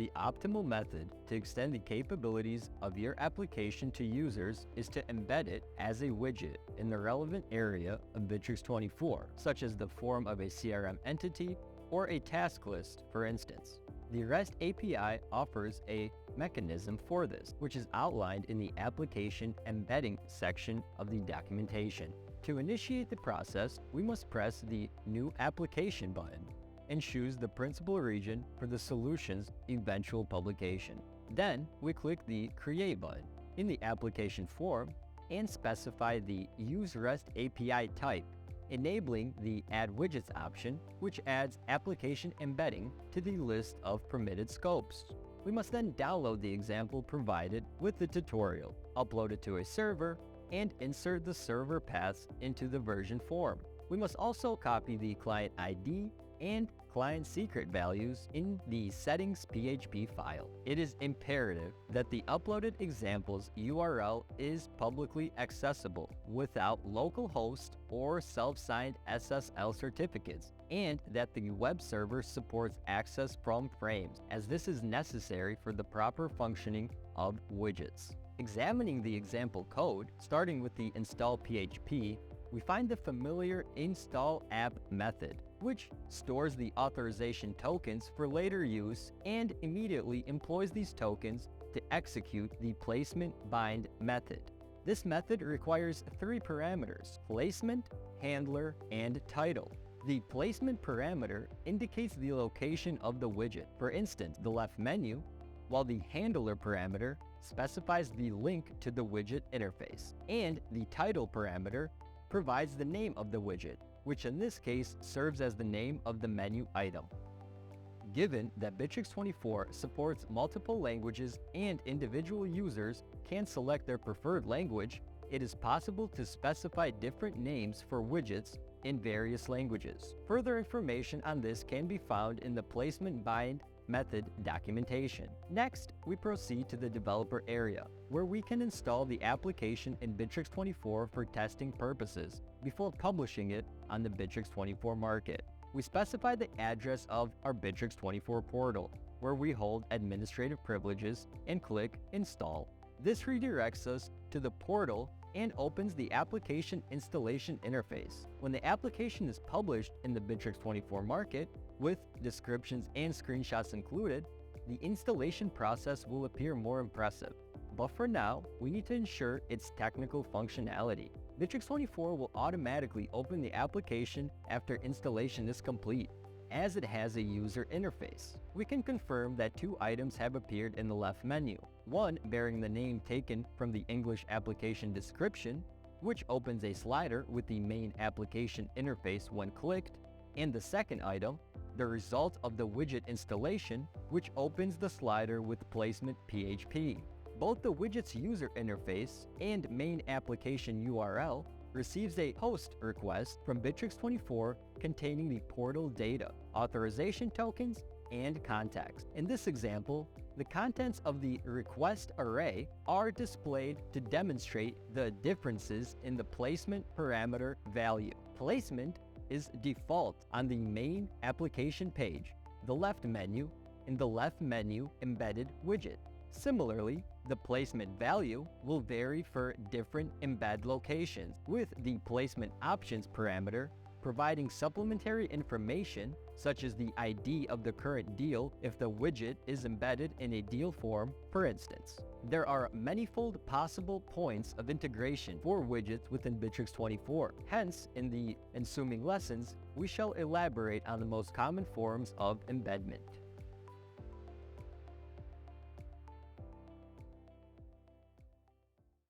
The optimal method to extend the capabilities of your application to users is to embed it as a widget in the relevant area of Bitrix24, such as the form of a CRM entity or a task list, for instance. The REST API offers a mechanism for this, which is outlined in the application embedding section of the documentation. To initiate the process, we must press the New Application button and choose the principal region for the solution's eventual publication. Then, we click the Create button in the application form and specify the Use REST API type, enabling the Add Widgets option, which adds application embedding to the list of permitted scopes. We must then download the example provided with the tutorial, upload it to a server, and insert the server paths into the version form. We must also copy the client ID and client secret values in the settings PHP file. It is imperative that the uploaded example's URL is publicly accessible without localhost or self-signed SSL certificates, and that the web server supports access from frames, as this is necessary for the proper functioning of widgets. Examining the example code, starting with the install PHP, we find the familiar install app method, which stores the authorization tokens for later use and immediately employs these tokens to execute the placement bind method. This method requires 3 parameters: placement, handler, and title. The placement parameter indicates the location of the widget, for instance, the left menu, while the handler parameter specifies the link to the widget interface, and the title parameter provides the name of the widget, which in this case serves as the name of the menu item. Given that Bitrix24 supports multiple languages and individual users can select their preferred language, it is possible to specify different names for widgets in various languages. Further information on this can be found in the placement bind method documentation. Next, we proceed to the developer area, where we can install the application in Bitrix24 for testing purposes before publishing it on the Bitrix24 market. We specify the address of our Bitrix24 portal, where we hold administrative privileges, and click Install. This redirects us to the portal and opens the application installation interface. When the application is published in the Bitrix24 market, with descriptions and screenshots included, the installation process will appear more impressive. But for now, we need to ensure its technical functionality. Bitrix24 will automatically open the application after installation is complete, as it has a user interface. We can confirm that 2 items have appeared in the left menu. One bearing the name taken from the English application description, which opens a slider with the main application interface when clicked, and the second item, the result of the widget installation, which opens the slider with placement PHP. Both the widget's user interface and main application URL receives a host request from Bitrix24 containing the portal data, authorization tokens, and context. In this example, the contents of the request array are displayed to demonstrate the differences in the placement parameter value. Placement is default on the main application page, the left menu, in the left menu embedded widget. Similarly, the placement value will vary for different embed locations, with the placement options parameter providing supplementary information such as the ID of the current deal if the widget is embedded in a deal form, for instance. There are manifold possible points of integration for widgets within Bitrix24. Hence, in the ensuing lessons, we shall elaborate on the most common forms of embedment.